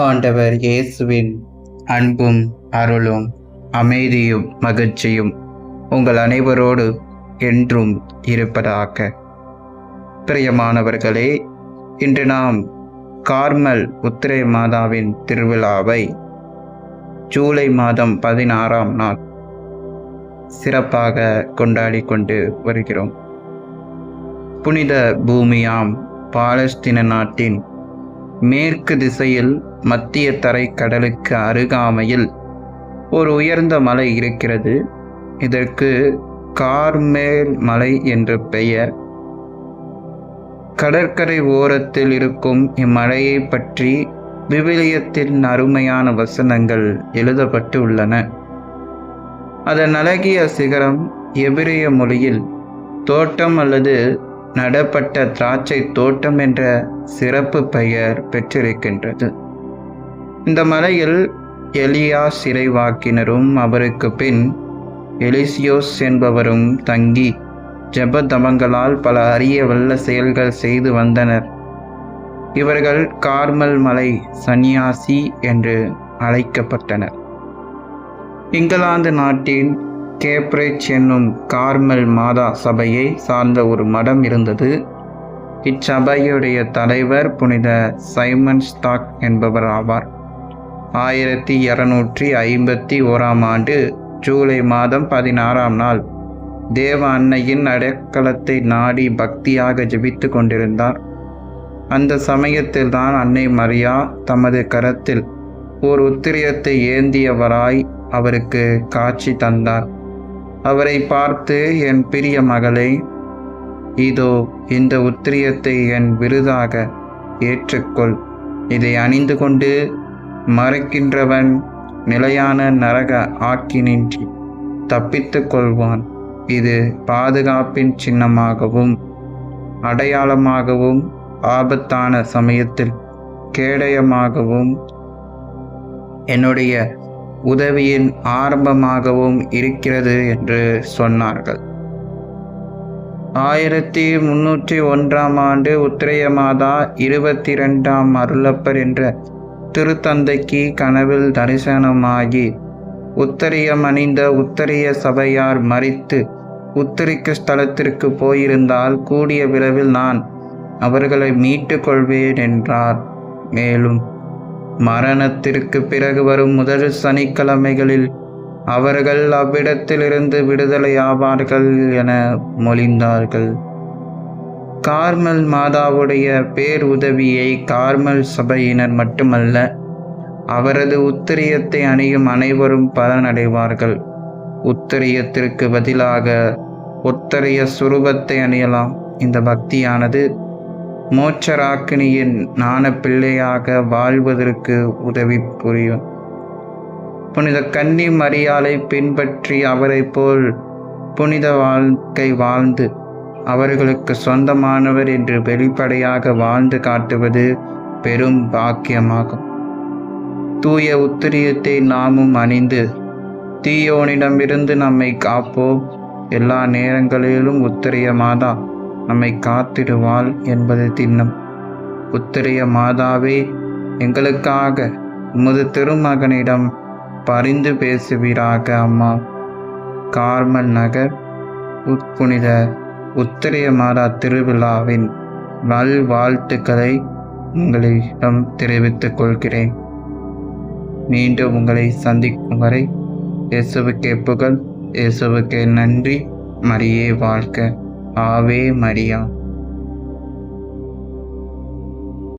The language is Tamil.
ஆண்டவர் இயேசுவின் அன்பும் அருளும் அமைதியும் மகிழ்ச்சியும் உங்கள் அனைவரோடு என்றும் இருப்பதாக. பிரியமானவர்களே, இன்று நாம் கார்மல் உத்திரை மாதாவின் திருவிழாவை ஜூலை மாதம் 16ஆம் நாள் சிறப்பாக கொண்டாடி கொண்டு வருகிறோம். புனித பூமியாம் பாலஸ்தீன நாட்டின் மேற்கு திசையில் மத்திய தரை கடலுக்கு அருகாமையில் ஒரு உயர்ந்த மலை இருக்கிறது. இதற்கு கார்மேல் மலை என்று பெயர். கடற்கரை ஓரத்தில் இருக்கும் இம்மலையை பற்றி விவிலியத்தில் அருமையான வசனங்கள் எழுதப்பட்டு உள்ளன. அதன் அழகிய சிகரம் எபிரேய மொழியில் தோட்டம் அல்லது நடப்பட்ட திராட்சை தோட்டம் என்ற சிறப்பு பெயர் பெற்றிருக்கின்றது. இந்த மலையில் எலியா சிறைவாக்கினரும் அவருக்கு பின் எலிசியோஸ் என்பவரும் தங்கி ஜெபதமங்களால் பல அரிய வல்ல செயல்கள் செய்து வந்தனர். இவர்கள் கார்மல் மலை சன்னியாசி என்று அழைக்கப்பட்டனர். இங்கிலாந்து நாட்டின் கேப்ரிட்ஜ் என்னும் கார்மல் மாதா சபையை சார்ந்த ஒரு மடம் இருந்தது. இச்சபையுடைய தலைவர் புனித சைமன் ஸ்டாக் என்பவர் ஆவார். 1251ஆம் ஆண்டு ஜூலை மாதம் 16ஆம் நாள் தேவ அன்னையின் அடைக்கலத்தை நாடி பக்தியாக ஜெபித்து கொண்டிருந்தார். அந்த சமயத்தில் தான் அன்னை மரியா தமது கரத்தில் ஓர் உத்திரியத்தை ஏந்தியவராய் அவருக்கு காட்சி தந்தார். அவரை பார்த்து, என் பிரிய மகளே, இதோ இந்த உத்திரியத்தை என் விருதாக ஏற்றுக்கொள். இதை அணிந்து கொண்டு மறைக்கின்றவன் நிலையான நரக ஆக்கினின்றி தப்பித்து கொள்வான். இது பாதுகாப்பின் சின்னமாகவும் அடையாளமாகவும் ஆபத்தான சமயத்தில் கேடயமாகவும் என்னுடைய உதவியின் ஆரம்பமாகவும் இருக்கிறது என்று சொன்னார்கள். 1301ஆம் ஆண்டு உத்திரைய மாதா 22ஆம் அருளப்பர் என்ற திருத்தந்தைக்கு கனவில் தரிசனமாகி, உத்தரியம் அணிந்த உத்தரிய சபையார் மரித்து உத்தரிக்க ஸ்தலத்திற்கு போயிருந்தால் கூடிய விரைவில் நான் அவர்களை மீட்டு கொள்வேன் என்றார். மேலும் மரணத்திற்கு பிறகு வரும் முதல் சனிக்கிழமைகளில் அவர்கள் அவ்விடத்திலிருந்து விடுதலை ஆவார்கள் என மொழிந்தார்கள். கார்மல் மாதாவுடைய பேருதவியை கார்மல் சபையினர் மட்டுமல்ல, அவரது உத்திரியத்தை அணியும் அனைவரும் பலனடைவார்கள். உத்திரியத்திற்கு பதிலாக உத்தரிய சுரூபத்தை அணியலாம். இந்த பக்தியானது மோட்சராக்கினியின் ஞான பிள்ளையாக வாழ்வதற்கு உதவி புரியும். புனித கன்னி மரியாளை பின்பற்றி அவரை போல் புனித வாழ்க்கை வாழ்ந்து அவர்களுக்கு சொந்தமானவர் என்று வெளிப்படையாக வாழ்ந்து காட்டுவது பெரும் பாக்கியமாகும். தூய உத்திரியத்தை நாமும் அணிந்து தீயோனிடமிருந்து நம்மை காப்போம். எல்லா நேரங்களிலும் உத்திரிய மாதா நம்மை காத்திடுவாள் என்பது திண்ணம். உத்திரிய மாதாவே, எங்களுக்காக உமது திருமகனிடம் பரிந்து பேசுவீராக. அம்மா. கார்மல் நகர் புனித உத்திரிய மாதா திருவிழாவின் நல்வாழ்த்துக்களை உங்களிடம் தெரிவித்துக் கொள்கிறேன். மீண்டும் உங்களை சந்திக்கும் வரை இயேசுவுக்கே புகழ், இயேசுவுக்கே நன்றி. மரியே வாழ்க. ஆவே மரியா.